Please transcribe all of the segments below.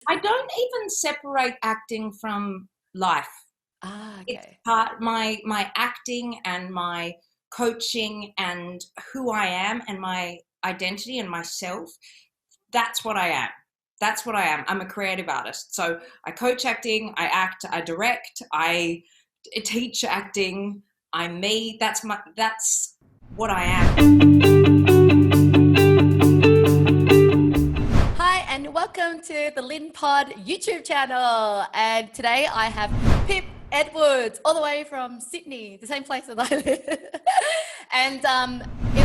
I don't even separate acting from life. Ah, It's okay. part my acting and my coaching and who I am and my identity and myself. That's what I am. That's what I am. I'm a creative artist. So I coach acting, I act, I direct, I teach acting. I'm me. That's what I am. Hi, and welcome to the Lin Pod YouTube channel. And today I have Pip Edwards, all the way from Sydney, the same place that I live. And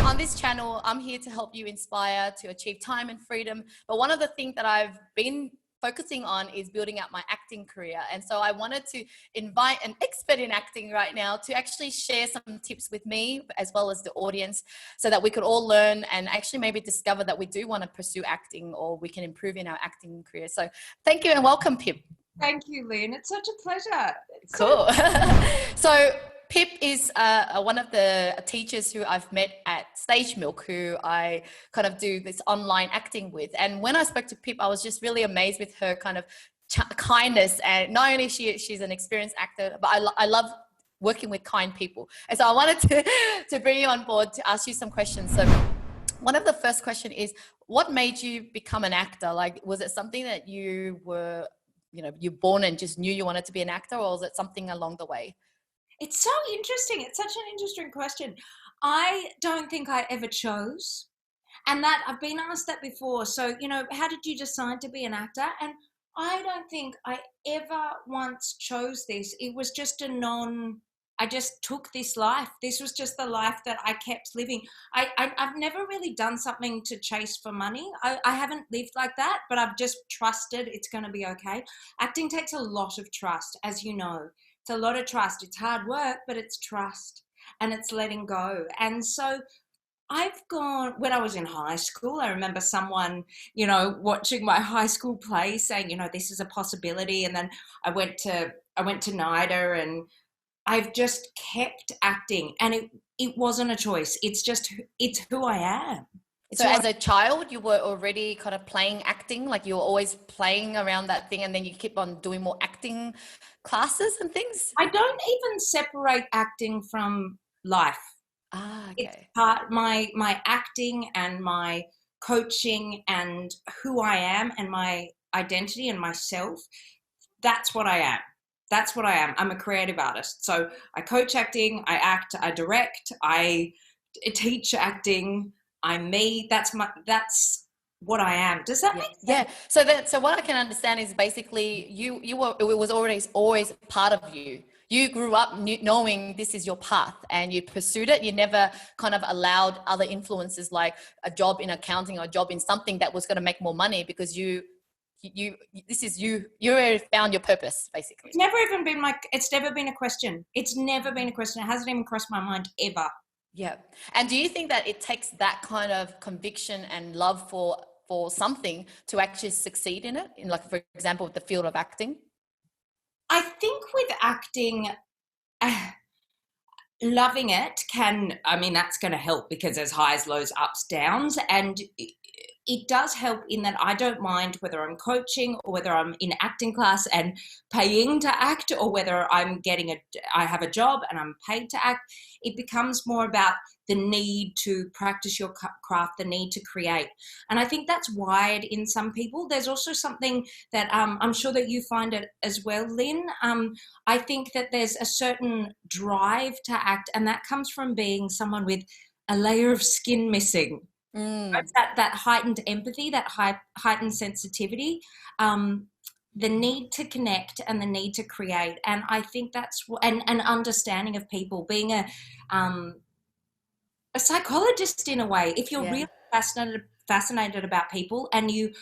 on this channel, I'm here to help you inspire to achieve time and freedom. But one of the things that I've been focusing on is building up my acting career. And so I wanted to invite an expert in acting right now to actually share some tips with me as well as the audience, so that we could all learn and actually maybe discover that we do want to pursue acting, or we can improve in our acting career. So thank you and welcome, Pip. Thank you, Lynn. It's such a pleasure. Cool. So Pip is one of the teachers who I've met at Stage Milk, who I kind of do this online acting with. And when I spoke to Pip, I was just really amazed with her kind of kindness. And not only she's an experienced actor, but I love working with kind people. And so I wanted to bring you on board to ask you some questions. So one of the first question is, what made you become an actor? Like, was it something that you were, you're born and just knew you wanted to be an actor, or was it something along the way? It's so interesting. It's such an interesting question. I don't think I ever chose. And that I've been asked that before. So, how did you decide to be an actor? And I don't think I ever once chose this. It was just I just took this life. This was just the life that I kept living. I've never really done something to chase for money. I haven't lived like that, but I've just trusted it's going to be okay. Acting takes a lot of trust, as you know. It's a lot of trust. It's hard work, but it's trust and it's letting go. And so when I was in high school, I remember someone, watching my high school play saying, this is a possibility. And then I went to NIDA and I've just kept acting, and it wasn't a choice. It's who I am. It's So who I as a child, you were already kind of playing acting, like you were always playing around that thing, and then you keep on doing more acting classes and things? I don't even separate acting from life. Ah, It's okay. part my acting and my coaching and who I am and my identity and myself. That's what I am. That's what I am. I'm a creative artist. So I coach acting, I act, I direct, I teach acting. I'm me. That's what I am. Does that Yeah, make sense? yeah. So what I can understand is basically you were, it was always part of you. You grew up knowing this is your path, and you pursued it. You never kind of allowed other influences like a job in accounting or a job in something that was going to make more money, because you this is you. You already found your purpose, basically. It's never been a question. It's never been a question. It hasn't even crossed my mind ever. Yeah. And do you think that it takes that kind of conviction and love for something to actually succeed in it? In, like, for example, the field of acting? I think with acting, loving it that's going to help because there's highs, lows, ups, downs. And it does help in that I don't mind whether I'm coaching or whether I'm in acting class and paying to act, or whether I have a job and I'm paid to act. It becomes more about the need to practice your craft, the need to create. And I think that's wired in some people. There's also something that I'm sure that you find it as well, Lynn. I think that there's a certain drive to act, and that comes from being someone with a layer of skin missing. Mm. It's that heightened empathy, that heightened sensitivity, the need to connect and the need to create. And I think that's and an understanding of people, being a psychologist in a way. If you're Yeah. really fascinated about people and you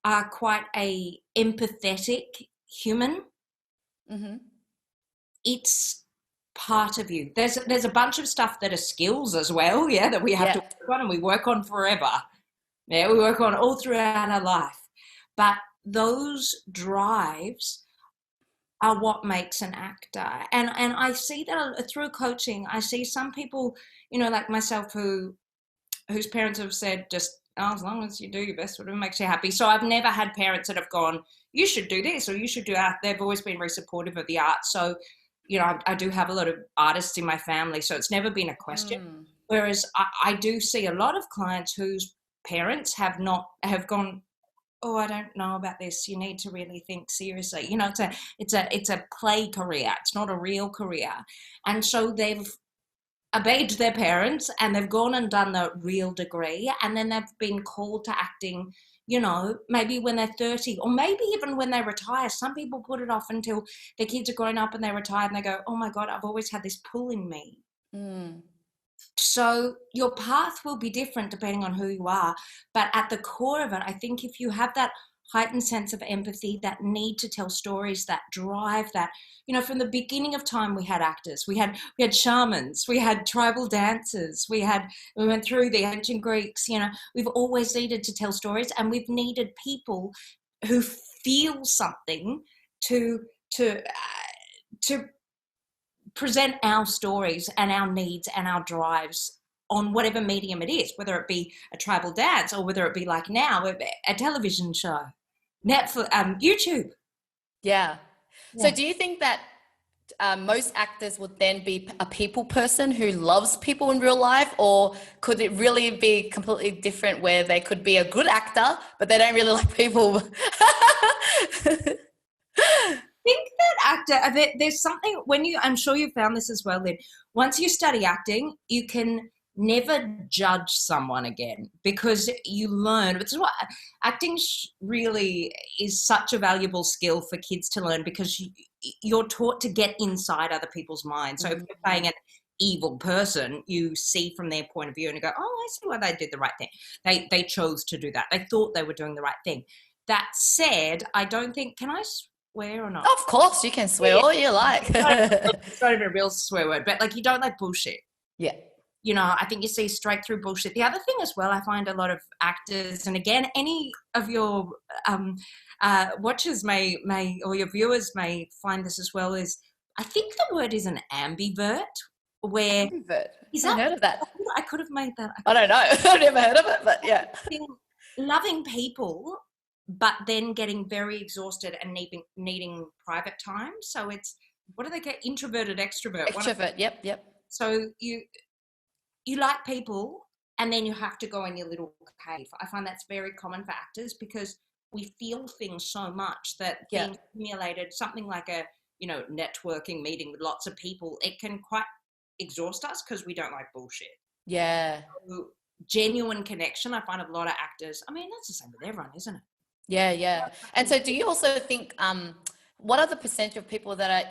are quite a empathetic human, Mm-hmm. it's part of you. There's a bunch of stuff that are skills as well, yeah, that we have to Yeah. work on, and we work on forever. Yeah, we work on all throughout our life. But those drives are what makes an actor. And I see that through coaching. I see some people, like myself, whose parents have said, just oh, as long as you do your best, whatever makes you happy. So I've never had parents that have gone, you should do this or you should do that. They've always been very supportive of the art. So, you know, I do have a lot of artists in my family, so it's never been a question. Whereas I do see a lot of clients whose parents have gone, oh, I don't know about this. You need to really think seriously. You know, it's a play career. It's not a real career. And so they've obeyed their parents and they've gone and done the real degree, and then they've been called to acting, you know, maybe when they're 30 or maybe even when they retire. Some people put it off until their kids are grown up and they retire and they go, oh my God, I've always had this pull in me. So your path will be different depending on who you are. But at the core of it, I think if you have that heightened sense of empathy, that need to tell stories, that drive, that, you know, from the beginning of time, we had actors, we had shamans, we had tribal dancers, we went through the ancient Greeks, you know, we've always needed to tell stories, and we've needed people who feel something to present our stories and our needs and our drives on whatever medium it is, whether it be a tribal dance or whether it be like now a television show, Netflix, YouTube. Yeah. So do you think that most actors would then be a people person who loves people in real life, or could it really be completely different where they could be a good actor but they don't really like people? I think that actor, there's something I'm sure you found this as well, Lynn. Once you study acting, you can never judge someone again because you learn. Which is what acting really is such a valuable skill for kids to learn, because you're taught to get inside other people's minds. So if you're playing an evil person, you see from their point of view and you go, oh, I see why they did the right thing. They chose to do that. They thought they were doing the right thing. That said, I don't think, can I swear or not? Of course, you can swear all you like. It's not even a real swear word, but like, you don't like bullshit. Yeah. You know, I think you see straight through bullshit. The other thing as well, I find a lot of actors, and again, any of your watchers or your viewers may find this as well, is I think the word is an ambivert. Where ambivert? I've heard of that. I could have made that. I don't know. I've never heard of it, but yeah. Loving people, but then getting very exhausted and needing private time. So it's, what do they get? Introverted, extrovert. Extrovert, yep. So you like people and then you have to go in your little cave. I find that's very common for actors because we feel things so much that being stimulated, something like a, you know, networking meeting with lots of people, it can quite exhaust us because we don't like bullshit. Yeah. So, genuine connection, I find a lot of actors, I mean, that's the same with everyone, isn't it? Yeah. And so do you also think, what are the percentage of people that are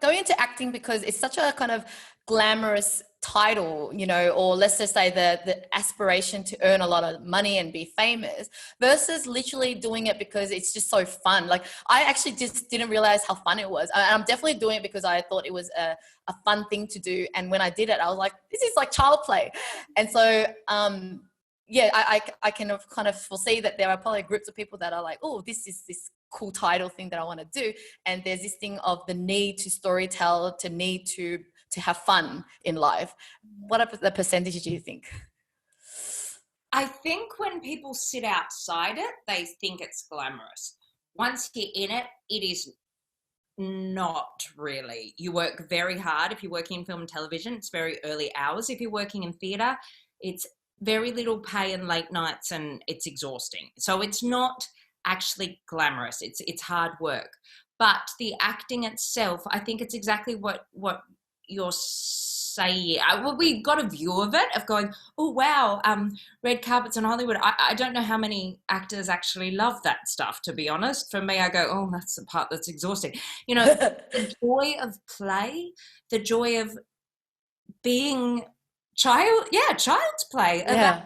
going into acting because it's such a kind of glamorous title, you know, or let's just say the aspiration to earn a lot of money and be famous, versus literally doing it because it's just so fun? Like, I actually just didn't realize how fun it was. I'm definitely doing it because I thought it was a fun thing to do. And when I did it, I was like, this is like child play. And so, I can kind of foresee that there are probably groups of people that are like, oh, this is this cool title thing that I want to do. And there's this thing of the need to storytell, to need to have fun in life. What are the percentages do you think? I think when people sit outside it, they think it's glamorous. Once you're in it, it is not really. You work very hard. If you're working in film and television, it's very early hours. If you're working in theatre, it's very little pay and late nights, and it's exhausting. So it's not actually glamorous. It's hard work. But the acting itself, I think it's exactly what you're saying. Well, we got a view of it, of going, oh, wow, red carpets in Hollywood. I don't know how many actors actually love that stuff, to be honest. For me, I go, oh, that's the part that's exhausting. You know, the joy of play, the joy of being child's play. Yeah.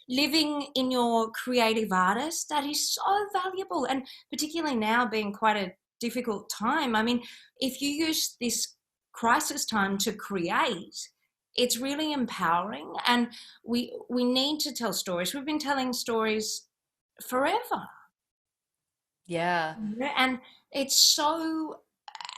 Living in your creative artist, that is so valuable. And particularly now being quite a difficult time. I mean, if you use this crisis time to create, it's really empowering. And we need to tell stories. We've been telling stories forever. Yeah. And it's so,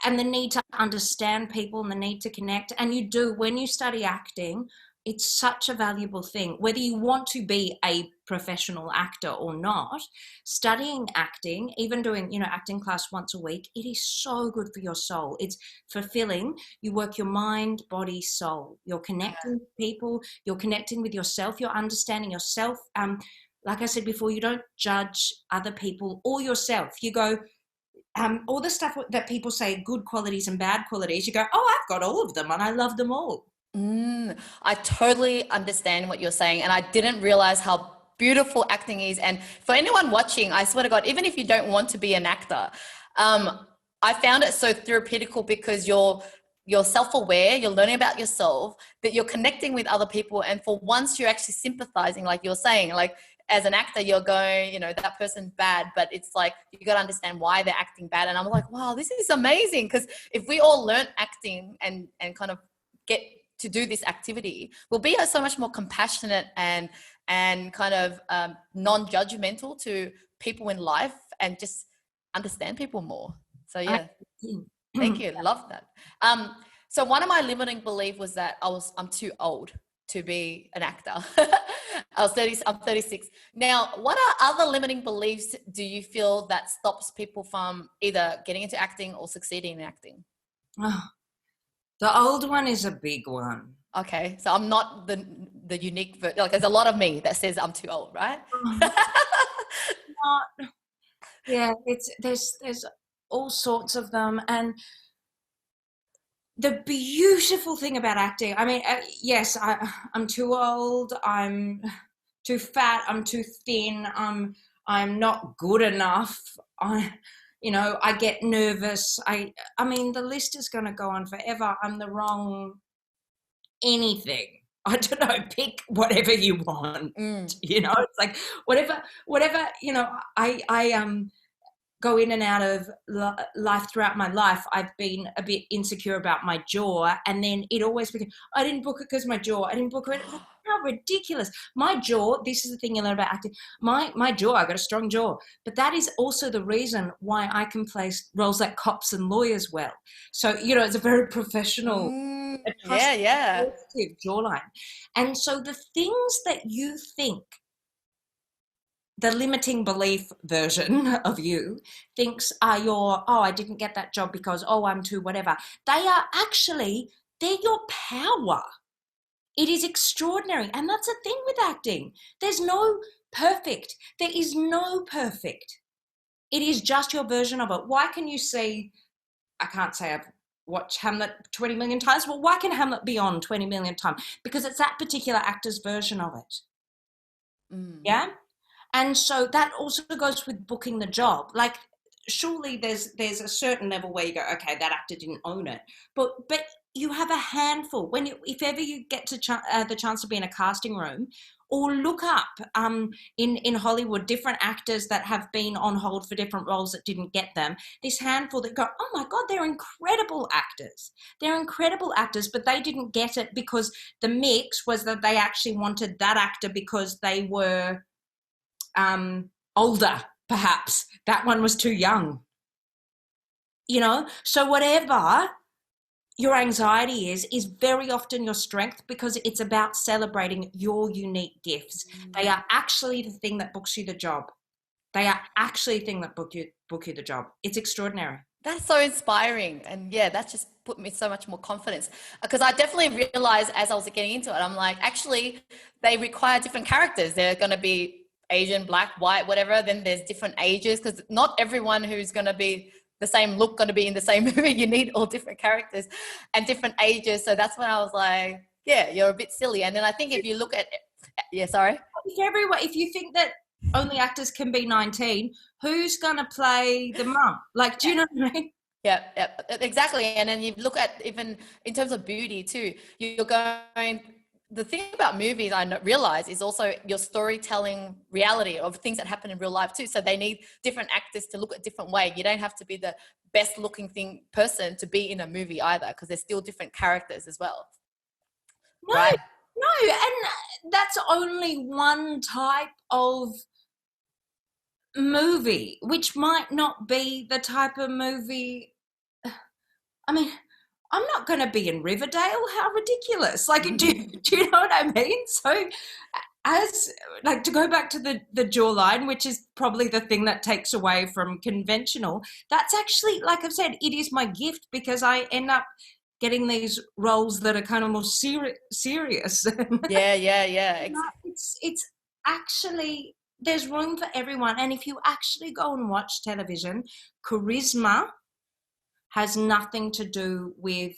and the need to understand people and the need to connect. And you do, when you study acting, it's such a valuable thing. Whether you want to be a professional actor or not, studying acting, even doing, acting class once a week, it is so good for your soul. It's fulfilling. You work your mind, body, soul. You're connecting with people. You're connecting with yourself. You're understanding yourself. Like I said before, you don't judge other people or yourself. You go, all the stuff that people say, good qualities and bad qualities, you go, oh, I've got all of them and I love them all. I totally understand what you're saying. And I didn't realize how beautiful acting is. And for anyone watching, I swear to God, even if you don't want to be an actor, I found it so therapeutical because you're self-aware, you're learning about yourself, that you're connecting with other people. And for once you're actually sympathizing, like you're saying, like as an actor, you're going, that person's bad, but it's like, you got to understand why they're acting bad. And I'm like, wow, this is amazing. Because if we all learn acting and kind of get to do this activity, we'll be so much more compassionate and kind of non-judgmental to people in life and just understand people more. So yeah, thank you. Love that. So one of my limiting beliefs was that I'm too old to be an actor. I'm 36. Now, what are other limiting beliefs do you feel that stops people from either getting into acting or succeeding in acting? Oh, the old one is a big one. Okay, so I'm not the unique, like there's a lot of me that says I'm too old, right? Yeah, there's all sorts of them. And the beautiful thing about acting, I mean, yes, I'm too old, I'm too fat, I'm too thin, I'm not good enough, I get nervous. I mean, the list is going to go on forever. I'm the wrong anything. I don't know, pick whatever you want. It's like whatever, I go in and out of life throughout my life. I've been a bit insecure about my jaw, and then it always became, I didn't book it because my jaw, I didn't book it. How ridiculous. My jaw, this is the thing you learn about acting, my jaw, I got a strong jaw, but that is also the reason why I can play roles like cops and lawyers well. So, it's a very professional, jawline. And so the things that you think, the limiting belief version of you thinks are I didn't get that job because, I'm too whatever. They're your power. It is extraordinary. And that's the thing with acting. There's no perfect. There is no perfect. It is just your version of it. Why can you see, I can't say I've watched Hamlet 20 million times. Well, why can Hamlet be on 20 million times? Because it's that particular actor's version of it. Yeah? And so that also goes with booking the job. Like, surely there's a certain level where you go, okay, that actor didn't own it. But you have a handful. If ever you get to the chance to be in a casting room, or look up in Hollywood different actors that have been on hold for different roles that didn't get them. This handful that go, oh my God, they're incredible actors. They're incredible actors, but they didn't get it because the mix was that they actually wanted that actor because they were older, perhaps. That one was too young. So whatever your anxiety is very often your strength, because it's about celebrating your unique gifts. They are actually the thing that books you the job. They are actually the thing that book you the job. It's extraordinary. That's so inspiring. And yeah, that just put me so much more confidence, because I definitely realized as I was getting into it, I'm like, actually, they require different characters. They're going to be Asian, black, white, whatever. Then there's different ages, because not everyone who's going to be the same look going to be in the same movie. You need all different characters and different ages. So that's when I was like, yeah, you're a bit silly. And then I think if you look at, if you think that only actors can be 19, who's going to play the mum? Like, do you know what I mean? Yeah, exactly. And then you look at, even in terms of beauty too, you're going, the thing about movies I realize is also your storytelling reality of things that happen in real life too. So they need different actors to look a different way. You don't have to be the best looking person to be in a movie either, because there's still different characters as well. No, right? No, and that's only one type of movie, which might not be the type of movie. I mean, I'm not going to be in Riverdale. How ridiculous. Like, do you know what I mean? So as like, to go back to the jawline, which is probably the thing that takes away from conventional, that's actually, like I've said, it is my gift, because I end up getting these roles that are kind of more serious. Yeah. It's actually, there's room for everyone. And if you actually go and watch television, charisma has nothing to do with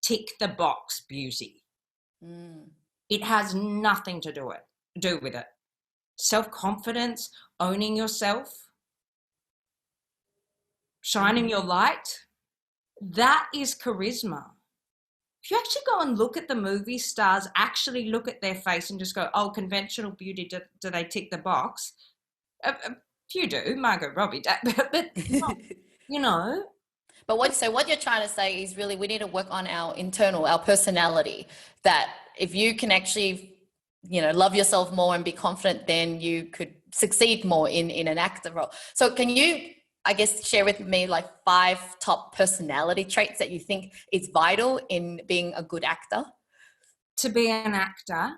tick the box beauty. It has nothing to do with it. Self-confidence, owning yourself, shining your light, that is charisma. If you actually go and look at the movie stars, actually look at their face and just go, oh, conventional beauty, do they tick the box? A few do, Margot Robbie, but you know. But what you're trying to say is really we need to work on our internal, our personality, that if you can actually, love yourself more and be confident, then you could succeed more in an actor role. So can you, I guess, share with me like 5 top personality traits that you think is vital in being a good actor? To be an actor,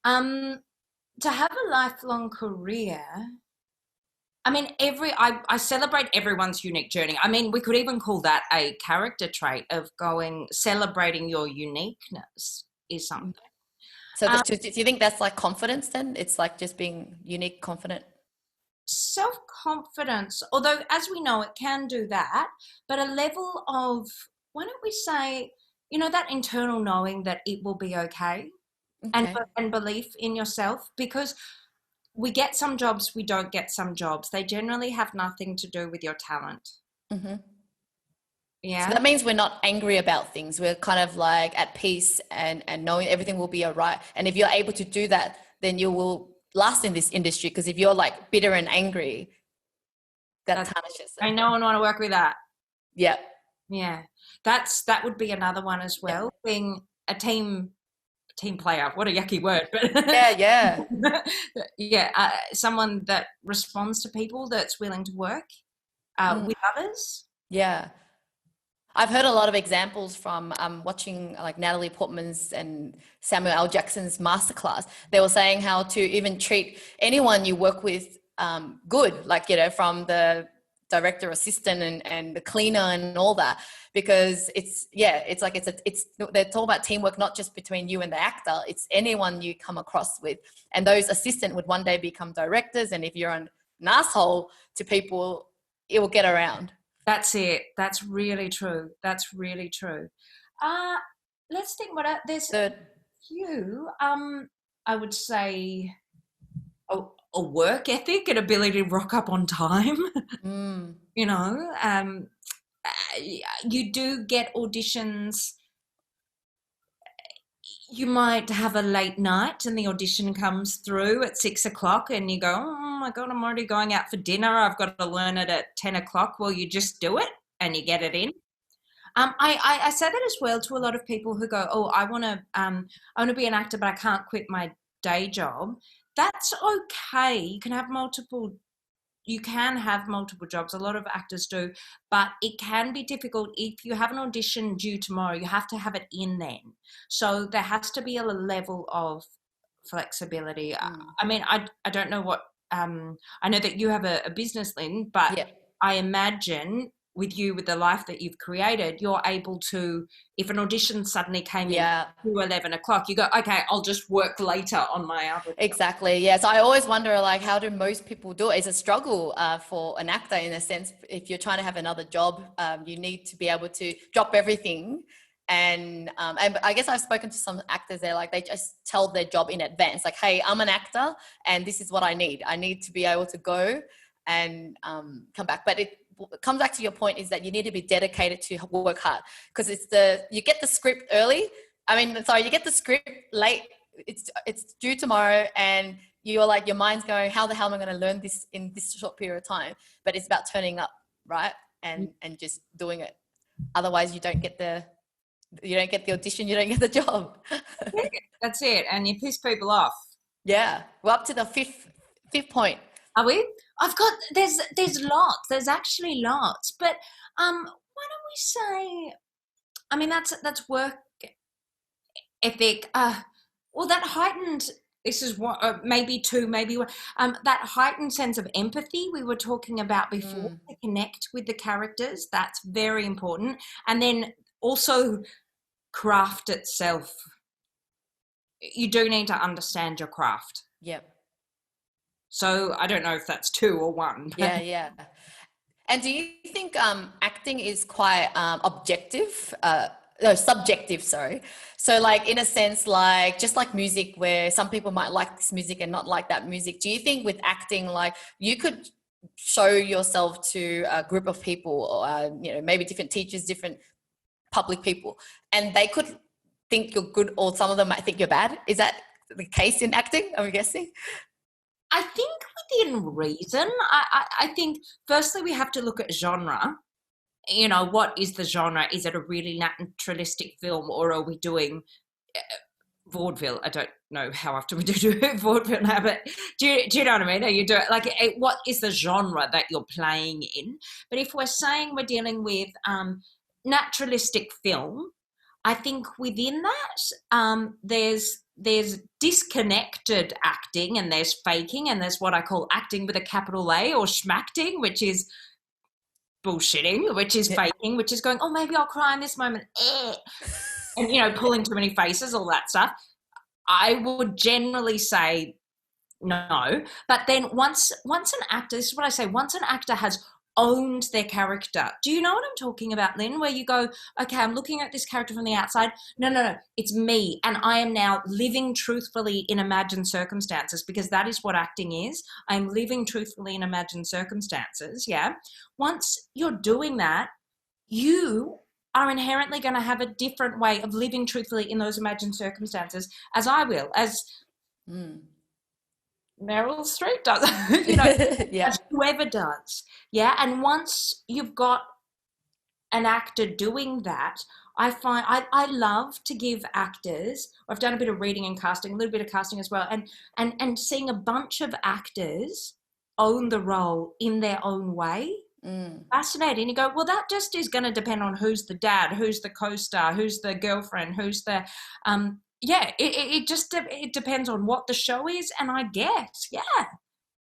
to have a lifelong career, I mean, I celebrate everyone's unique journey. I mean, we could even call that a character trait of celebrating your uniqueness is something. So do you think that's like confidence then? It's like just being unique, confident? Self-confidence, although as we know, it can do that, but a level of, why don't we say, that internal knowing that it will be okay, and belief in yourself, because we get some jobs, we don't get some jobs. They generally have nothing to do with your talent. Yeah. So that means we're not angry about things. We're kind of like at peace and knowing everything will be all right. And if you're able to do that, then you will last in this industry. Because if you're like bitter and angry, that tarnishes it. I no one want to work with that. Yeah. Yeah. That would be another one as well. Yeah. Being a team player. What a yucky word. But yeah. Someone that responds to people, that's willing to work with others. Yeah. I've heard a lot of examples from watching like Natalie Portman's and Samuel L. Jackson's masterclass. They were saying how to even treat anyone you work with good, like, from the director, assistant, and the cleaner and all that, because they're talking about teamwork, not just between you and the actor, it's anyone you come across with. And those assistants would one day become directors. And if you're an asshole to people, it will get around. That's it. That's really true. Let's think what there's a few. I would say a work ethic and ability to rock up on time. You do get auditions. You might have a late night and the audition comes through at 6:00 and you go, oh my God, I'm already going out for dinner. I've got to learn it at 10:00. Well, you just do it and you get it in. I say that as well to a lot of people who go, oh, I want to be an actor, but I can't quit my day job. That's okay. You can have multiple jobs. A lot of actors do, but it can be difficult. If you have an audition due tomorrow, you have to have it in then. So there has to be a level of flexibility. I mean, I don't know what, I know that you have a business, Lynn, but I imagine with the life that you've created, you're able to, if an audition suddenly came in to 11:00, you go, okay, I'll just work later on my other job. Exactly. Yeah. So I always wonder, like, how do most people do it? It's a struggle for an actor in a sense. If you're trying to have another job, you need to be able to drop everything. And I guess I've spoken to some actors, they're like, they just tell their job in advance, like, hey, I'm an actor and this is what I need. I need to be able to go and come back. But it comes back to your point, is that you need to be dedicated to work hard, because you get the script early. You get the script late. It's due tomorrow and you're like, your mind's going, how the hell am I going to learn this in this short period of time? But it's about turning up, right? And just doing it. Otherwise you don't get the audition, you don't get the job. That's it. And you piss people off. Yeah. We're up to the fifth point. Are we? There's lots. There's actually lots. But why don't we say, I mean, that's work ethic. Well, that heightened this is what, maybe two, maybe one. That heightened sense of empathy we were talking about before, to connect with the characters, that's very important. And then also craft itself. You do need to understand your craft. Yep. So I don't know if that's two or one. Yeah, yeah. And do you think acting is quite objective? No, subjective, sorry. So like in a sense, like just like music, where some people might like this music and not like that music. Do you think with acting, like you could show yourself to a group of people, or maybe different teachers, different public people, and they could think you're good, or some of them might think you're bad? Is that the case in acting, I'm guessing? I think within reason. I think firstly we have to look at genre. What is the genre? Is it a really naturalistic film, or are we doing vaudeville? I don't know how often we do vaudeville now, but do you know what I mean? Are you doing like what is the genre that you're playing in? But if we're saying we're dealing with naturalistic film, I think within that there's disconnected acting, and there's faking, and there's what I call acting with a capital A, or schmacting, which is bullshitting, which is faking, which is going, oh, maybe I'll cry in this moment, and pulling too many faces, all that stuff. I would generally say no. But then once an actor, this is what I say, once an actor has owned their character. Do you know what I'm talking about, Lynn? Where you go, okay, I'm looking at this character from the outside. No, it's me. And I am now living truthfully in imagined circumstances, because that is what acting is. I'm living truthfully in imagined circumstances, yeah? Once you're doing that, you are inherently going to have a different way of living truthfully in those imagined circumstances, as I will, as Meryl Streep does, Yeah. as whoever does. Yeah. And once you've got an actor doing that, I find I love to give actors, I've done a bit of reading and casting, a little bit of casting as well, and seeing a bunch of actors own the role in their own way. Fascinating. You go, well, that just is going to depend on who's the dad, who's the co-star, who's the girlfriend, who's the it just depends on what the show is, and I guess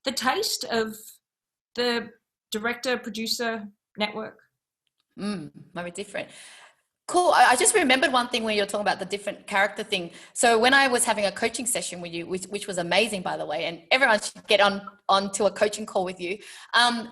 the taste of the director, producer, network. Might be different. Cool. I just remembered one thing when you're talking about the different character thing. So when I was having a coaching session with you, which was amazing, by the way, and everyone should get onto a coaching call with you,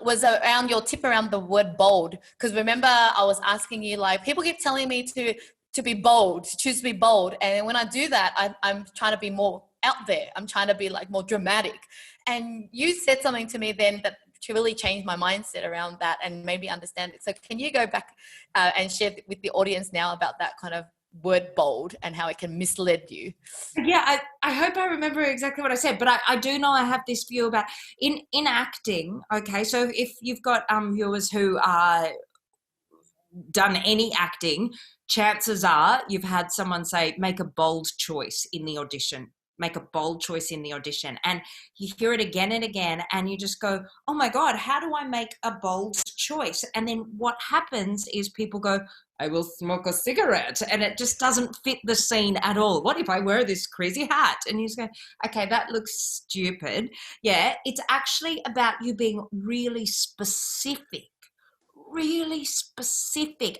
was around your tip around the word bold. Because remember, I was asking you, like, people keep telling me to be bold, to choose to be bold. And when I do that, I'm trying to be more out there. I'm trying to be like more dramatic. And you said something to me then that to really change my mindset around that and maybe understand it. So can you go back and share with the audience now about that kind of word bold and how it can mislead you? Yeah, I hope I remember exactly what I said, but I do know I have this view about in acting. Okay, so if you've got viewers who are done any acting, chances are you've had someone say, make a bold choice in the audition. Make a bold choice in the audition. And you hear it again and again, and you just go, oh my God, how do I make a bold choice? And then what happens is people go, I will smoke a cigarette. And it just doesn't fit the scene at all. What if I wear this crazy hat? And you just go, okay, that looks stupid. Yeah, it's actually about you being really specific.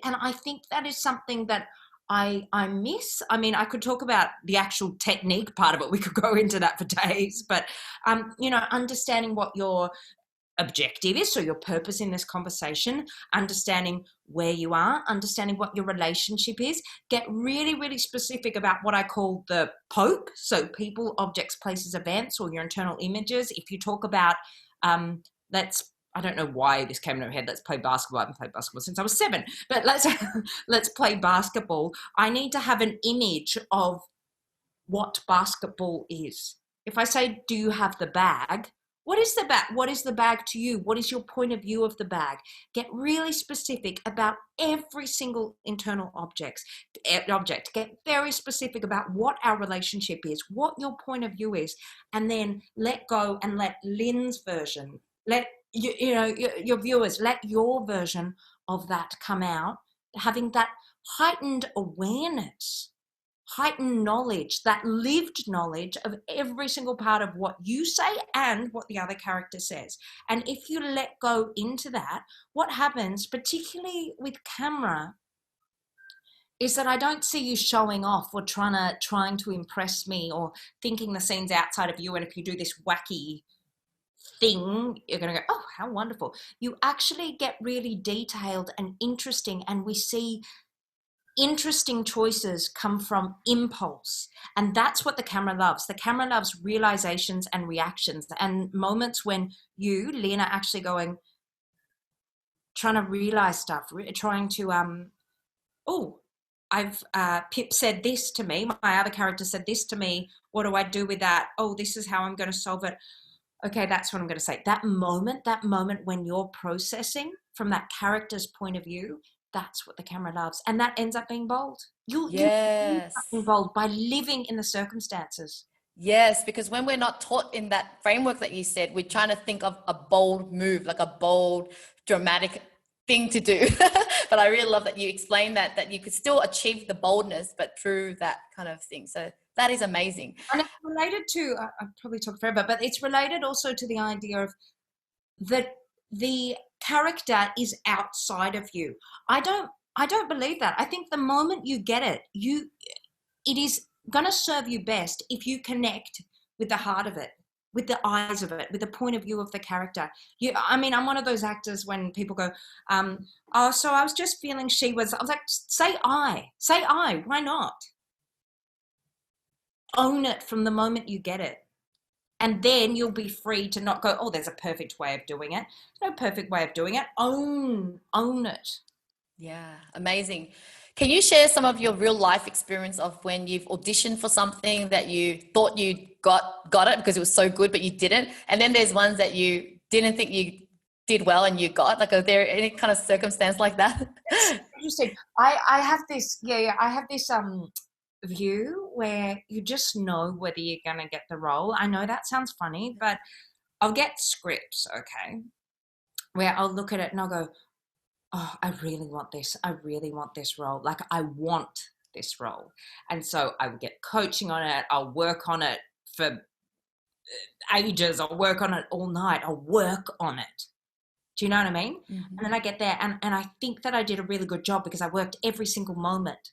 And I think that is something that I miss. I mean, I could talk about the actual technique part of it. We could go into that for days, but, understanding what your objective is, so your purpose in this conversation, understanding where you are, understanding what your relationship is, get really, really specific about what I call the POPE, so people, objects, places, events, or your internal images. If you talk about, I don't know why this came to my head. Let's play basketball. I haven't played basketball since I was 7, but let's play basketball. I need to have an image of what basketball is. If I say, do you have the bag? What is the bag? What is the bag to you? What is your point of view of the bag? Get really specific about every single internal object. Get very specific about what our relationship is, what your point of view is, and then let go and let Lynn's version, let your viewers, let your version of that come out, having that heightened awareness heightened knowledge, that lived knowledge of every single part of what you say and what the other character says. And if you let go into that, what happens, particularly with camera, is that I don't see you showing off or trying to impress me or thinking the scene's outside of you. And if you do this wacky thing, you're going to go, oh, how wonderful. You actually get really detailed and interesting, and we see interesting choices come from impulse. And that's what the camera loves. The camera loves realizations and reactions and moments when you, Lena, actually trying to realize stuff, trying to, Pip said this to me, my other character said this to me, what do I do with that? Oh, this is how I'm going to solve it. Okay, that's what I'm going to say. That moment when you're processing from that character's point of view, that's what the camera loves. And that ends up being bold. You end up being bold by living in the circumstances. Yes, because when we're not taught in that framework that you said, we're trying to think of a bold move, like a bold, dramatic thing to do. But I really love that you explained that you could still achieve the boldness, but through that kind of thing. So that is amazing. And it's related to, I've probably talked forever, but it's related also to the idea of that the character is outside of you. I don't believe that. I think the moment you get it, it is going to serve you best if you connect with the heart of it, with the eyes of it, with the point of view of the character. I'm one of those actors when people go, so I was just feeling I was like, say I, why not? Own it from the moment you get it. And then you'll be free to not go, oh, there's a perfect way of doing it. There's no perfect way of doing it. Own it. Yeah, amazing. Can you share some of your real life experience of when you've auditioned for something that you thought you got it because it was so good, but you didn't? And then there's ones that you didn't think you did well and you got. Like, are there any kind of circumstance like that? Interesting. I have this, I have this view where you just know whether you're going to get the role. I know that sounds funny, but I'll get scripts, okay, where I'll look at it and I'll go, oh, I really want this. I really want this role. Like, I want this role. And so I will get coaching on it. I'll work on it for ages. I'll work on it all night. I'll work on it. Do you know what I mean? Mm-hmm. And then I get there and I think that I did a really good job because I worked every single moment,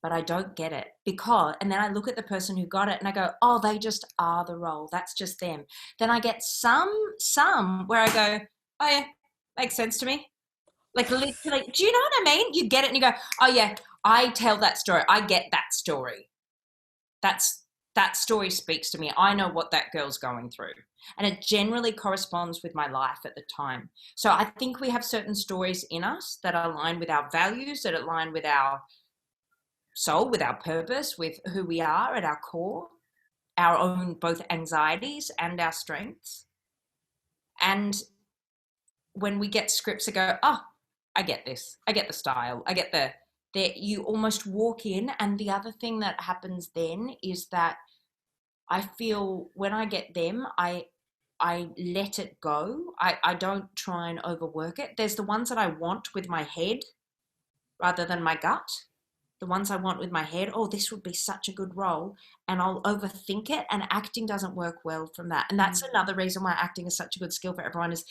but I don't get it and then I look at the person who got it and I go, oh, they just are the role. That's just them. Then I get some where I go, oh yeah, makes sense to me. Like, literally, do you know what I mean? You get it and you go, oh yeah, I tell that story. I get that story. That story speaks to me. I know what that girl's going through. And it generally corresponds with my life at the time. So I think we have certain stories in us that align with our values, that align with our soul, with our purpose, with who we are at our core, our own both anxieties and our strengths. And when we get scripts that go, oh, I get this. I get the style. I get you almost walk in. And the other thing that happens then is that I feel when I get them, I let it go. I don't try and overwork it. There's the ones that I want with my head rather than my gut. The ones I want with my head, oh, this would be such a good role. And I'll overthink it. And acting doesn't work well from that. And that's another reason why acting is such a good skill for everyone is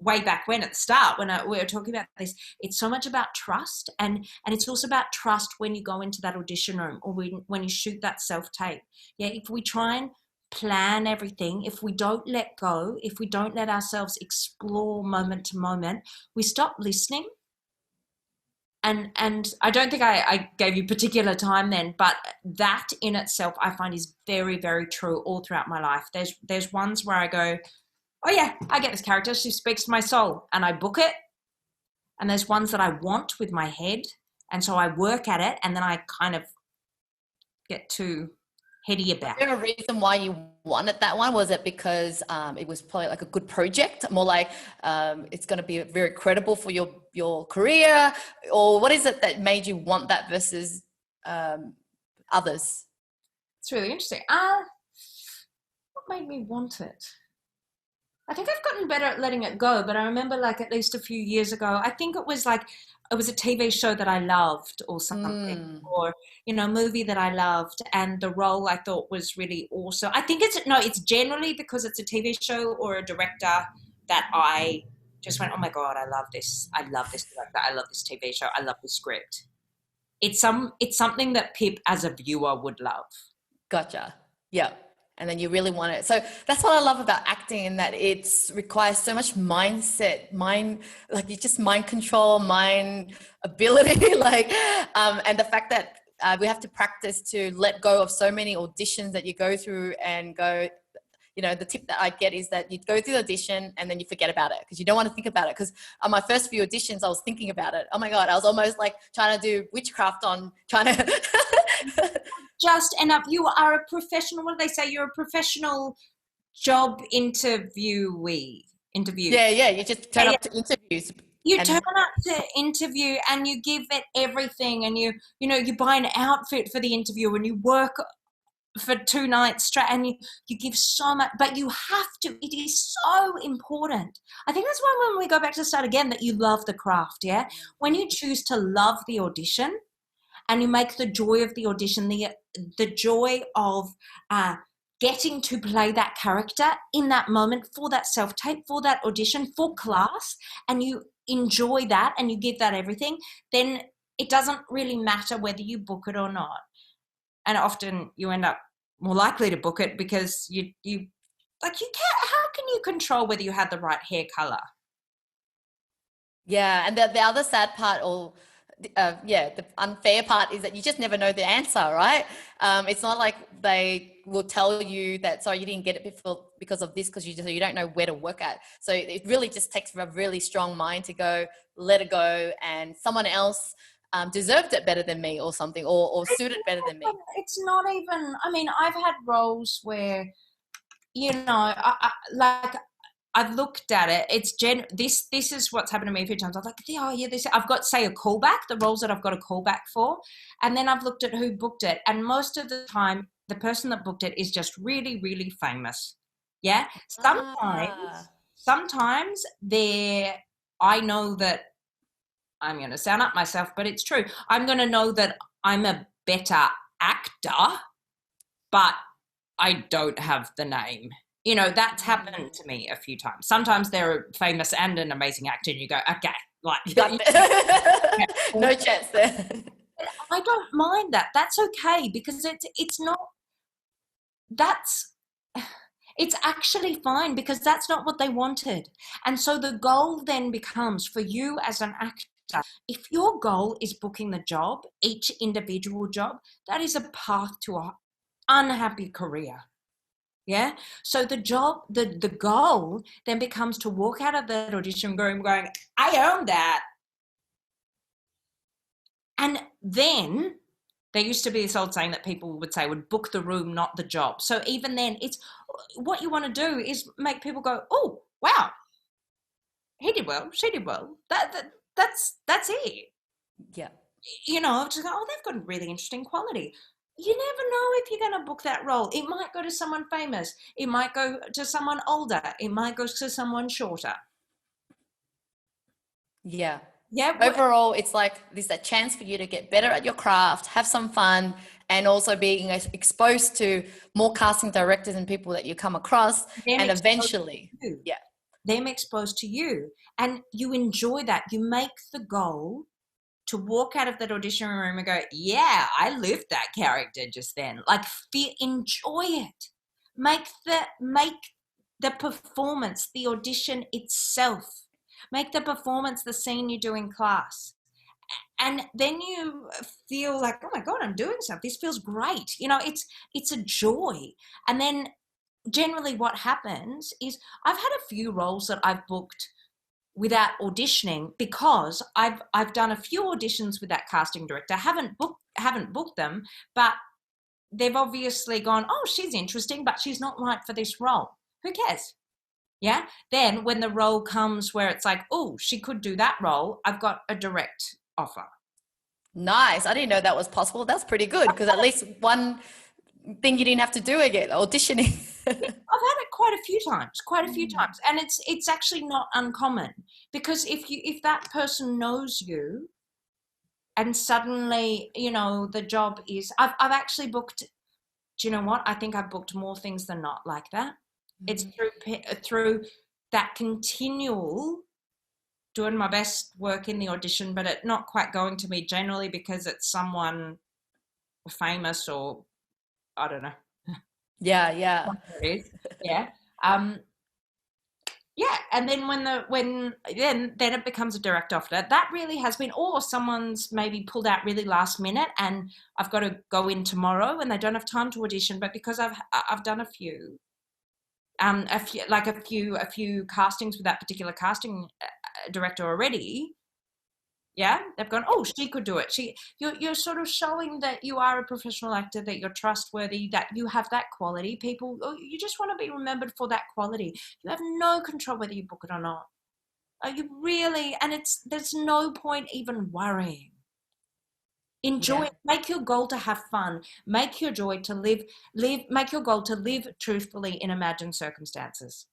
way back when at the start when we were talking about this, it's so much about trust and it's also about trust when you go into that audition room or when you shoot that self-tape. Yeah, if we try and plan everything, if we don't let go, if we don't let ourselves explore moment to moment, we stop listening. And I don't think I gave you particular time then, but that in itself I find is very, very true all throughout my life. There's ones where I go, oh yeah, I get this character. She speaks to my soul and I book it. And there's ones that I want with my head. And so I work at it and then I kind of get too heady about it. Is there a reason why you wanted that one? Was it because it was probably like a good project, more like it's going to be very credible for your career? Or what is it that made you want that versus others? It's really interesting. What made me want it? I think I've gotten better at letting it go, but I remember like at least a few years ago, I think it was like it was a TV show that I loved or something, or, you know, a movie that I loved, and the role I thought was really awesome. I think it's generally because it's a TV show or a director that I just went, oh my God, I love this. I love this director. I love this TV show. I love this script. It's something that Pip as a viewer would love. Gotcha. Yeah. And then you really want it. So that's what I love about acting, in that it requires so much mindset, like you just mind control, mind ability, like, and the fact that we have to practice to let go of so many auditions that you go through and go, you know, the tip that I get is that you go through the audition and then you forget about it because you don't want to think about it. Because on my first few auditions, I was thinking about it. Oh my God, I was almost like trying to do witchcraft on trying to... Just enough. You are a professional. What do they say? You're a professional job interview. Yeah. You just turn up to interviews. You turn up to interview and you give it everything, and you buy an outfit for the interview and you work for 2 nights straight, and you give so much, but you have to. It is so important. I think that's why when we go back to the start again, that you love the craft. Yeah, when you choose to love the audition. And you make the joy of the audition, the joy of getting to play that character in that moment for that self-tape, for that audition, for class, and you enjoy that and you give that everything, then it doesn't really matter whether you book it or not. And often you end up more likely to book it because you can't. How can you control whether you had the right hair color? Yeah, and the other sad part, or the unfair part, is that you just never know the answer, right? It's not like they will tell you that, sorry, you didn't get it before because of this, because you don't know where to work at. So it really just takes a really strong mind to go, let it go, and someone else deserved it better than me or something, or suited better than me. It's not even, I mean, I've had roles where, you know, I've looked at it. It's this is what's happened to me a few times. I'm like, oh yeah, I've got, say, a callback, the roles that I've got a callback for, and then I've looked at who booked it, and most of the time, the person that booked it is just really, really famous. Yeah. Sometimes I know that, I'm going to sound up myself, but it's true. I'm going to know that I'm a better actor, but I don't have the name. You know, that's happened to me a few times. Sometimes they're famous and an amazing actor, and you go, okay, like, no chance there. I don't mind that. That's okay, because it's not, it's actually fine, because that's not what they wanted. And so the goal then becomes, for you as an actor, if your goal is booking the job, each individual job, that is a path to an unhappy career. Yeah. So the goal then becomes to walk out of that audition room going, I own that. And then there used to be this old saying that people would book the room, not the job. So even then, it's what you want to do is make people go, oh, wow, he did well, she did well. That's it. Yeah. You know, just go, oh, they've got a really interesting quality. You never know if you're going to book that role. It might go to someone famous. It might go to someone older. It might go to someone shorter. Yeah. Yeah. Overall, it's like there's a chance for you to get better at your craft, have some fun, and also being exposed to more casting directors and people that you come across, and eventually, them exposed to you, and you enjoy that. You make the goal to walk out of that audition room and go, yeah, I lived that character just then. Like, enjoy it. Make the performance, the audition itself. Make the performance the scene you do in class. And then you feel like, oh my God, I'm doing something. This feels great. You know, it's a joy. And then generally what happens is, I've had a few roles that I've booked without auditioning, because I've done a few auditions with that casting director, haven't booked them, but they've obviously gone, oh, she's interesting, but she's not right for this role. Who cares? Yeah. Then when the role comes where it's like, oh, she could do that role, I've got a direct offer. Nice. I didn't know that was possible. That's pretty good, because at least one thing you didn't have to do again, auditioning. I've had it quite a few times, and it's actually not uncommon, because if that person knows you, and suddenly, you know, the job is, I've actually booked, do you know what? I think I've booked more things than not like that. It's through that continual doing my best work in the audition, but it not quite going to me generally because it's someone famous or I don't know. Yeah. It is. Yeah. Yeah, and then then it becomes a direct offer. That really has been, or someone's maybe pulled out really last minute, and I've got to go in tomorrow, and they don't have time to audition. But because I've done a few castings with that particular casting director already. Yeah, they've gone, oh, she could do it. You're sort of showing that you are a professional actor, that you're trustworthy, that you have that quality. People, you just want to be remembered for that quality. You have no control whether you book it or not. You really, and there's no point even worrying. Enjoy it. Make your goal to have fun. Make your joy to make your goal to live truthfully in imagined circumstances.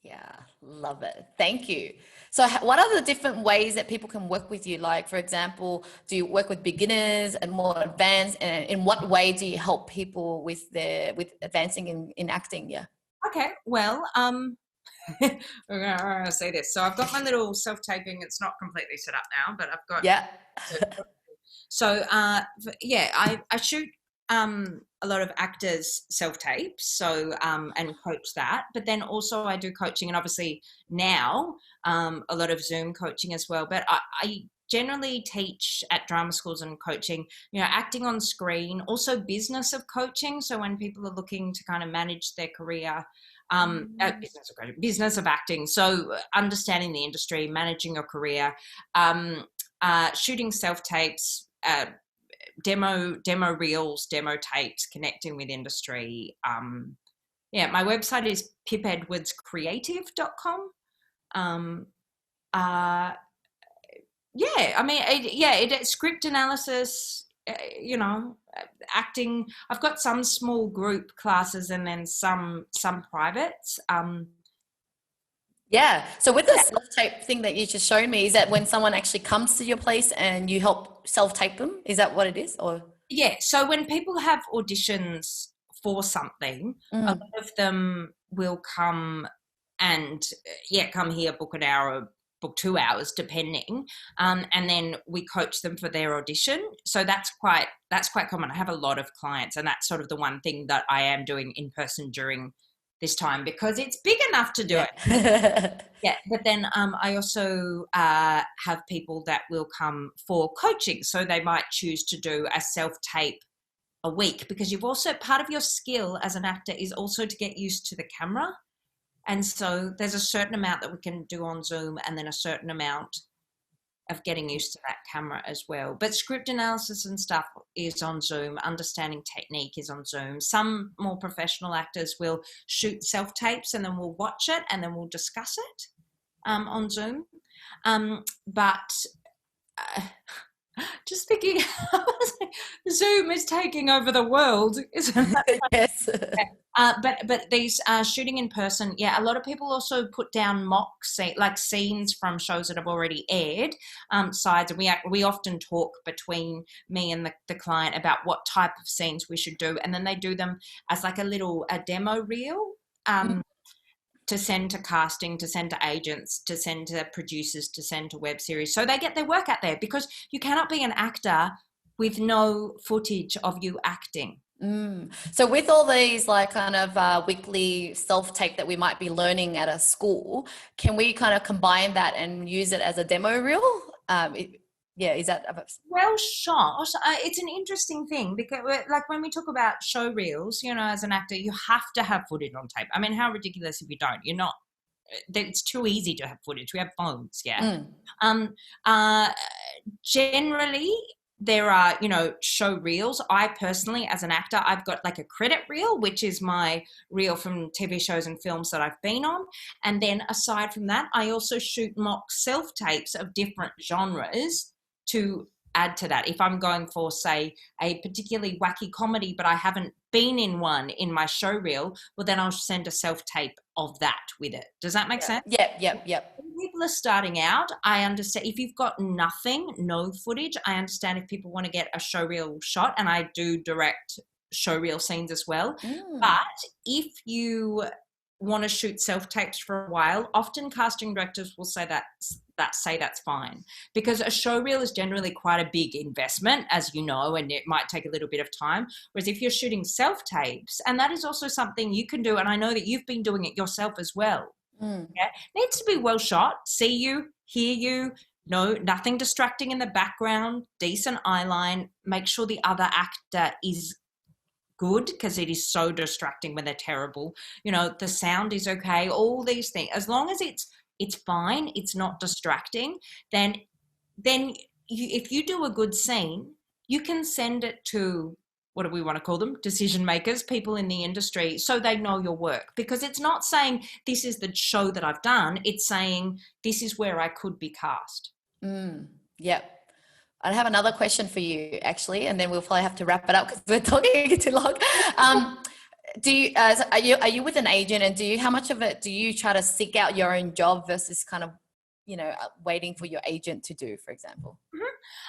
Yeah, love it. Thank you. So what are the different ways that people can work with you? Like, for example, do you work with beginners and more advanced? And in what way do you help people with advancing in acting? Yeah. Okay, well, I'm gonna say this. So I've got my little self-taping. It's not completely set up now, but I've got. Yeah. So yeah, I shoot a lot of actors self-tapes, so and coach that. But then also I do coaching, and obviously now a lot of Zoom coaching as well. But I generally teach at drama schools and coaching, you know, acting on screen, also business of coaching. So when people are looking to kind of manage their career, business of acting. So understanding the industry, managing your career, shooting self-tapes, demo reels, demo tapes, connecting with industry. Yeah, my website is pipedwardscreative.com. Yeah, I mean, it's script analysis, you know, acting. I've got some small group classes and then some privates. Yeah. So with the self-tape thing that you just showed me, is that when someone actually comes to your place and you help self-tape them? Is that what it is? Or yeah. So when people have auditions for something, a lot of them will come and come here, book an hour, book 2 hours, depending, and then we coach them for their audition. So that's quite common. I have a lot of clients, and that's sort of the one thing that I am doing in person during this time because it's big enough to do it. Yeah, but then I also have people that will come for coaching. So they might choose to do a self-tape a week because you've also, part of your skill as an actor is also to get used to the camera. And so there's a certain amount that we can do on Zoom and then a certain amount of getting used to that camera as well. But script analysis and stuff is on Zoom. Understanding technique is on Zoom. Some more professional actors will shoot self-tapes and then we'll watch it and then we'll discuss it on Zoom. But just thinking, Zoom is taking over the world, isn't it? Yes. But these shooting in person, yeah, a lot of people also put down mock scenes from shows that have already aired, sides, and we often talk between me and the client about what type of scenes we should do, and then they do them as like a demo reel. To send to casting, to send to agents, to send to producers, to send to web series. So they get their work out there because you cannot be an actor with no footage of you acting. So with all these like kind of weekly self-tape that we might be learning at a school, can we kind of combine that and use it as a demo reel? Is that? Well, sure. It's an interesting thing because, like, when we talk about show reels, you know, as an actor, you have to have footage on tape. I mean, how ridiculous if you don't? You're not. It's too easy to have footage. We have phones, yeah. Generally, there are, you know, show reels. I personally, as an actor, I've got like a credit reel, which is my reel from TV shows and films that I've been on. And then aside from that, I also shoot mock self-tapes of different genres to add to that. If I'm going for, say, a particularly wacky comedy, but I haven't been in one in my show reel, well, then I'll send a self-tape of that with it. Does that make sense? Yep. When people are starting out, I understand if you've got nothing, no footage, I understand if people want to get a show reel shot, and I do direct show reel scenes as well. But if you want to shoot self-tapes for a while, often casting directors will say that's fine, because a show reel is generally quite a big investment, as you know, and it might take a little bit of time. Whereas if you're shooting self-tapes, and that is also something you can do, and I know that you've been doing it yourself as well. Yeah, needs to be well shot, see you, hear you, no, nothing distracting in the background, decent eye line, make sure the other actor is good, because it is so distracting when they're terrible. You know, the sound is okay, all these things. As long as it's fine, it's not distracting, then if you do a good scene, you can send it to, what do we want to call them? Decision makers, people in the industry, so they know your work. Because it's not saying this is the show that I've done, it's saying this is where I could be cast. Yep. I have another question for you, actually, and then we'll probably have to wrap it up because we're talking too long. Do you, are you with an agent, and how much of it do you try to seek out your own job versus kind of, waiting for your agent to do, for example?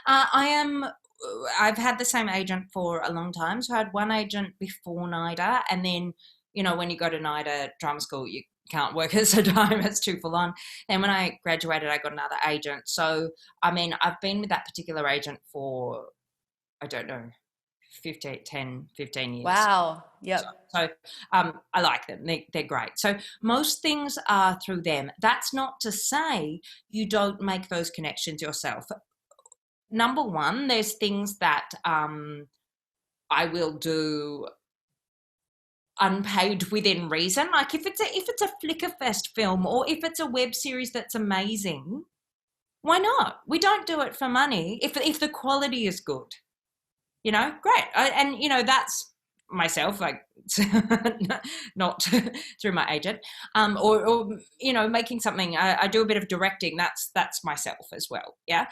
I've had the same agent for a long time. So I had one agent before NIDA, and then, when you go to NIDA drama school, you can't work at a time, it's too full on. And when I graduated, I got another agent. So, I mean, I've been with that particular agent for, I don't know, 15 years. Wow. Yep. So I like them. They're great. So most things are through them. That's not to say you don't make those connections yourself. Number one, there's things that I will do unpaid within reason. Like if it's a Flickerfest film, or if it's a web series that's amazing, why not? We don't do it for money if the quality is good. Great. And that's myself, like not through my agent, or making something. I do a bit of directing. That's myself as well. Yeah.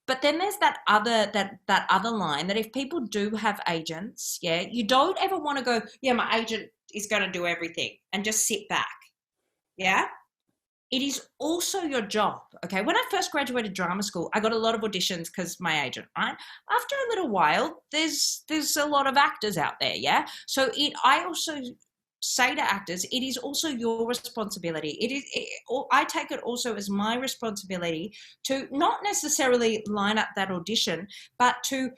But then there's that other line that if people do have agents, yeah, you don't ever want to go, yeah, my agent is going to do everything and just sit back. Yeah. It is also your job. Okay. When I first graduated drama school, I got a lot of auditions because my agent, right? After a little while, there's a lot of actors out there. Yeah. So I also say to actors, it is also your responsibility. I take it also as my responsibility to not necessarily line up that audition, but to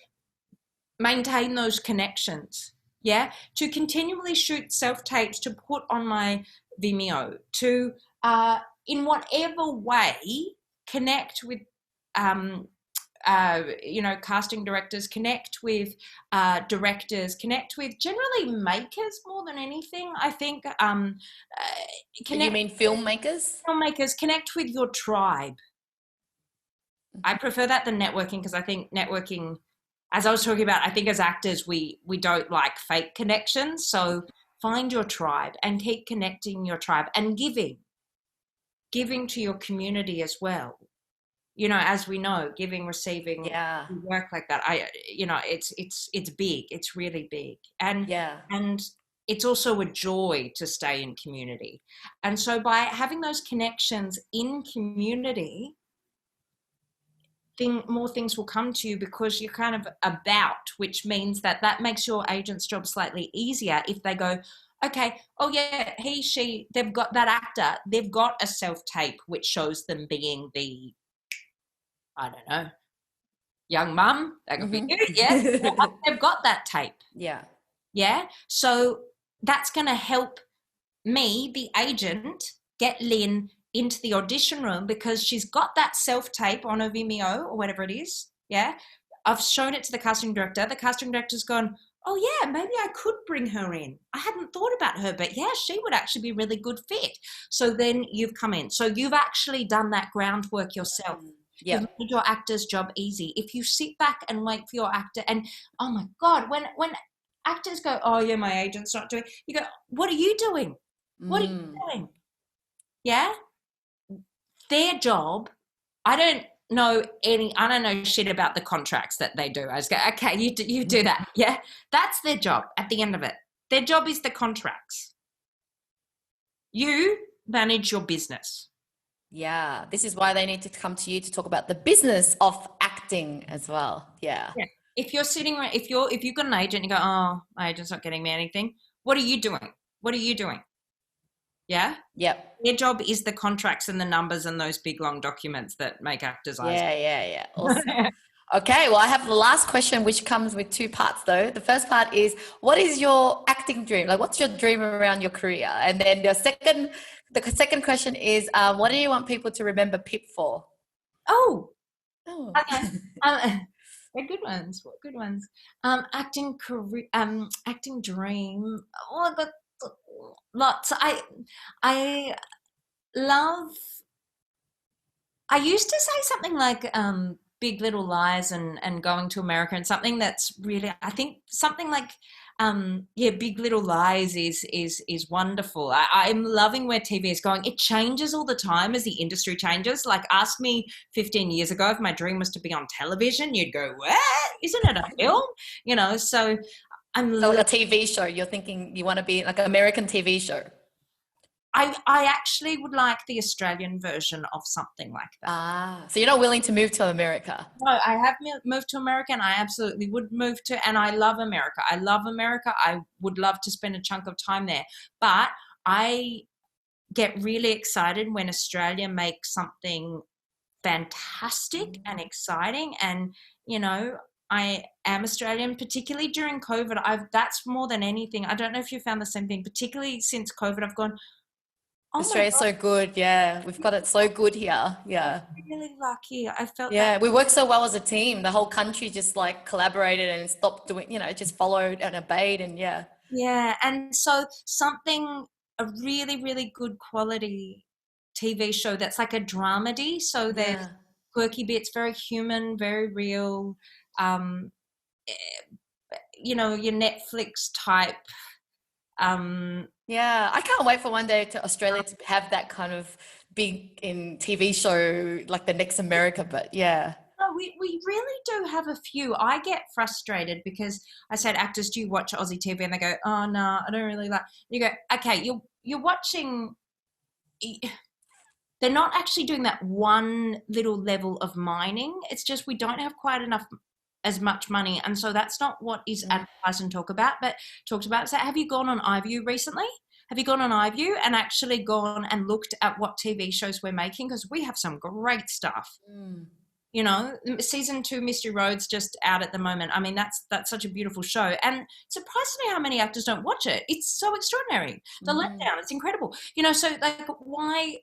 maintain those connections. Yeah. To continually shoot self-tapes, to put on my Vimeo, to, in whatever way, connect with, casting directors, connect with directors, connect with generally makers more than anything. I think. You mean filmmakers? Filmmakers, connect with your tribe. I prefer that than networking, because I think networking, as I was talking about, I think as actors we don't like fake connections. So find your tribe and keep connecting your tribe, and giving to your community as well. As we know, giving, receiving, work like that. It's big. It's really big. And it's also a joy to stay in community. And so by having those connections in community, more things will come to you, because you're kind of about, which means that makes your agent's job slightly easier if they go, okay, oh yeah, he, she, they've got that actor, they've got a self-tape which shows them being the, I don't know, young mum. That could be you. Yeah. They've got that tape. Yeah. Yeah. So that's going to help me, the agent, get Lynn into the audition room, because she's got that self-tape on her Vimeo or whatever it is. Yeah. I've shown it to the casting director. The casting director's gone, oh yeah, maybe I could bring her in. I hadn't thought about her, but yeah, she would actually be a really good fit. So then you've come in. So you've actually done that groundwork yourself. You've made your actor's job easy. If you sit back and wait for your actor, and oh my God, when actors go, oh yeah, my agent's not doing, you go, what are you doing? What are you doing? Yeah. Their job, I don't I don't know shit about the contracts that they do. I just go, okay, you do that. Yeah. That's their job at the end of it. Their job is the contracts. You manage your business. Yeah. This is why they need to come to you to talk about the business of acting as well. Yeah. Yeah. If you're sitting, if you've got an agent, you go, oh, my agent's not getting me anything. What are you doing? What are you doing? Yeah. Yep. Their job is the contracts and the numbers and those big long documents that make actors' eyes. Yeah. Awesome. Okay, well, I have the last question, which comes with two parts though. The first part is, what is your acting dream? Like, what's your dream around your career? And then the second question is, what do you want people to remember Pip for? Oh, Oh. okay. They're good ones. What good ones? Acting career, acting dream. Oh, I've got lots. I love. I used to say something like Big Little Lies and Going to America, and something that's really, I think something like Big Little Lies is wonderful. I'm loving where TV is going. It changes all the time as the industry changes. Like, ask me 15 years ago if my dream was to be on television, you'd go, what? Isn't it a film? You know, so So like a TV show, you're thinking you want to be like an American TV show. I actually would like the Australian version of something like that. Ah, so you're not willing to move to America? No, I have moved to America, and I absolutely would move to, and I love America. I love America. I would love to spend a chunk of time there. But I get really excited when Australia makes something fantastic and exciting. And, you know, I am Australian, particularly during COVID. That's more than anything. I don't know if you found the same thing, particularly since COVID, I've gone, oh, Australia's so good. Yeah, we've got it so good here. Yeah. I'm really lucky. I felt we work so well as a team. The whole country just like collaborated and stopped doing, just followed and obeyed, and yeah. Yeah, and so a really, really good quality TV show that's like a dramedy. So there's quirky bits, very human, very real. Your Netflix type. I can't wait for one day to Australia to have that kind of big in TV show like the next America, but yeah. No, we really do have a few. I get frustrated because I said, actors, do you watch Aussie TV? And they go, oh no, I don't really like. You go, okay, you're watching. They're not actually doing that one little level of mining. It's just we don't have quite enough as much money, and so that's not what is advertised and talked about. So have you gone on iView recently? Have you gone on iView and actually gone and looked at what TV shows we're making? Because we have some great stuff. You know, season 2 Mystery Road's just out at the moment. I mean, that's such a beautiful show, and surprised me how many actors don't watch it. It's so extraordinary. The letdown, it's incredible. You know, so like, why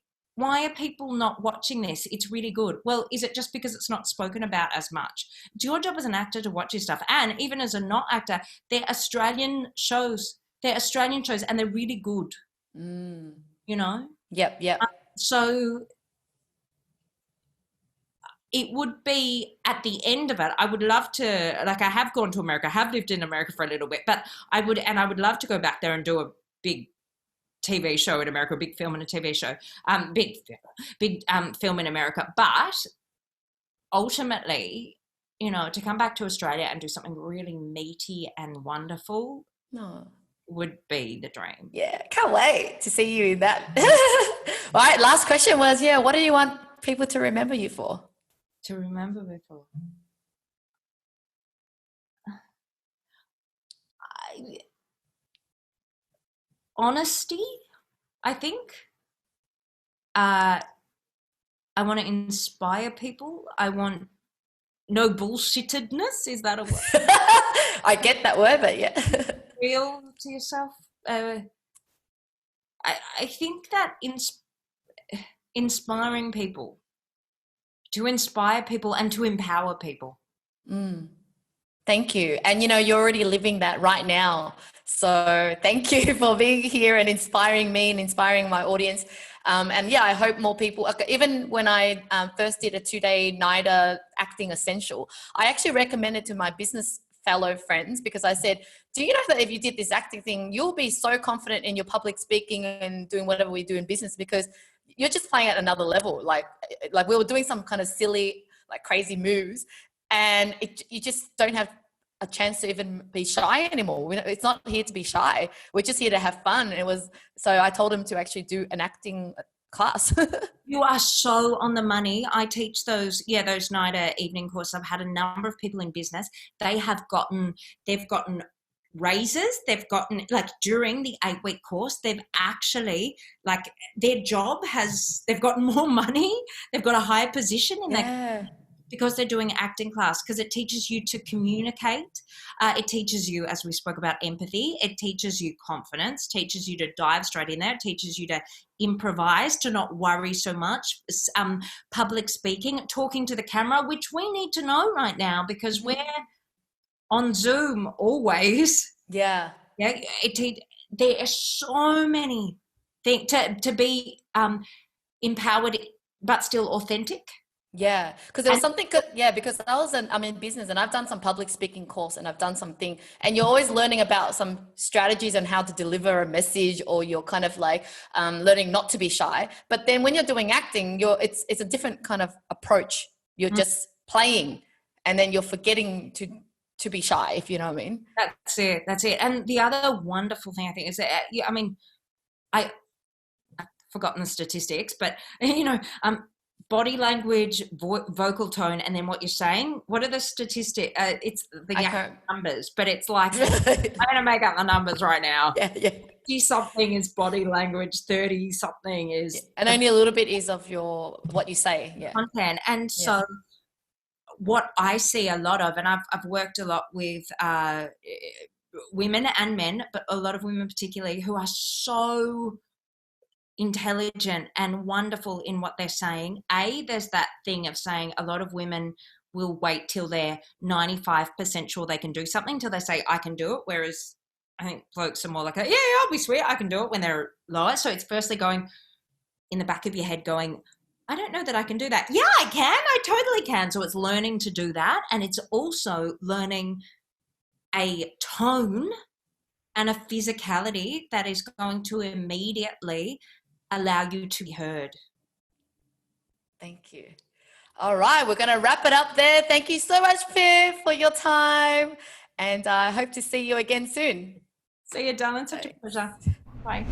are people not watching this? It's really good. Well, is it just because it's not spoken about as much? It's your job as an actor to watch this stuff. And even as a not actor, they're Australian shows. And they're really good. You know? Yep. So it would be at the end of it, I would love to, like, I have gone to America, I have lived in America for a little bit, but I would love to go back there and do a big TV show in America, a big film and a TV show, big film in America. But ultimately, you know, to come back to Australia and do something really meaty and wonderful would be the dream. Yeah, can't wait to see you in that. All right, last question was, what do you want people to remember you for? To remember me for? Honesty, I think. I want to inspire people. I want no bullshittedness. Is that a word? I get that word, but yeah. Real to yourself. I think that inspiring people, to inspire people and to empower people. Thank you. And, you know, you're already living that right now. So thank you for being here and inspiring me and inspiring my audience. And yeah, I hope more people, even when I first did a 2-day NIDA acting essential, I actually recommended to my business fellow friends, because I said, do you know that if you did this acting thing, you'll be so confident in your public speaking and doing whatever we do in business, because you're just playing at another level. Like we were doing some kind of silly like crazy moves, and you just don't have a chance to even be shy anymore. It's not here to be shy. We're just here to have fun. And so I told him to actually do an acting class. You are so on the money. I teach those night evening courses. I've had a number of people in business. They've gotten raises. They've gotten, like, during the 8-week course, they've actually, like, they've gotten more money. They've got a higher position in their, because they're doing acting class, because it teaches you to communicate. It teaches you, as we spoke about, empathy. It teaches you confidence, teaches you to dive straight in there. It teaches you to improvise, to not worry so much. Public speaking, talking to the camera, which we need to know right now because we're on Zoom always. Yeah. Yeah. There are so many things to be empowered, but still authentic. Yeah, because there was something good. Yeah, because I'm in business and I've done some public speaking course and I've done something, and you're always learning about some strategies on how to deliver a message, or you're kind of like learning not to be shy. But then when you're doing acting, it's a different kind of approach. You're just playing, and then you're forgetting to be shy, if you know what I mean. That's it. And the other wonderful thing I think is that, I mean, I've forgotten the statistics, but body language, vocal tone, and then what you're saying. What are the statistics? It's the numbers, but it's like, I'm going to make up the numbers right now. Yeah. 50 something is body language, 30 something is... And only a little bit is of what you say. Yeah. Content. And so what I see a lot of, and I've worked a lot with women and men, but a lot of women particularly, who are so intelligent and wonderful in what they're saying. There's that thing of saying a lot of women will wait till they're 95% sure they can do something till they say, I can do it. Whereas I think blokes are more like, yeah, I'll be sweet, I can do it, when they're lower. So it's firstly going in the back of your head going, I don't know that I can do that. Yeah, I can. I totally can. So it's learning to do that. And it's also learning a tone and a physicality that is going to immediately allow you to be heard. Thank you. All right, we're going to wrap it up there. Thank you so much, Pip, for your time, and I hope to see you again soon. See you, darling. Such a pleasure. Bye.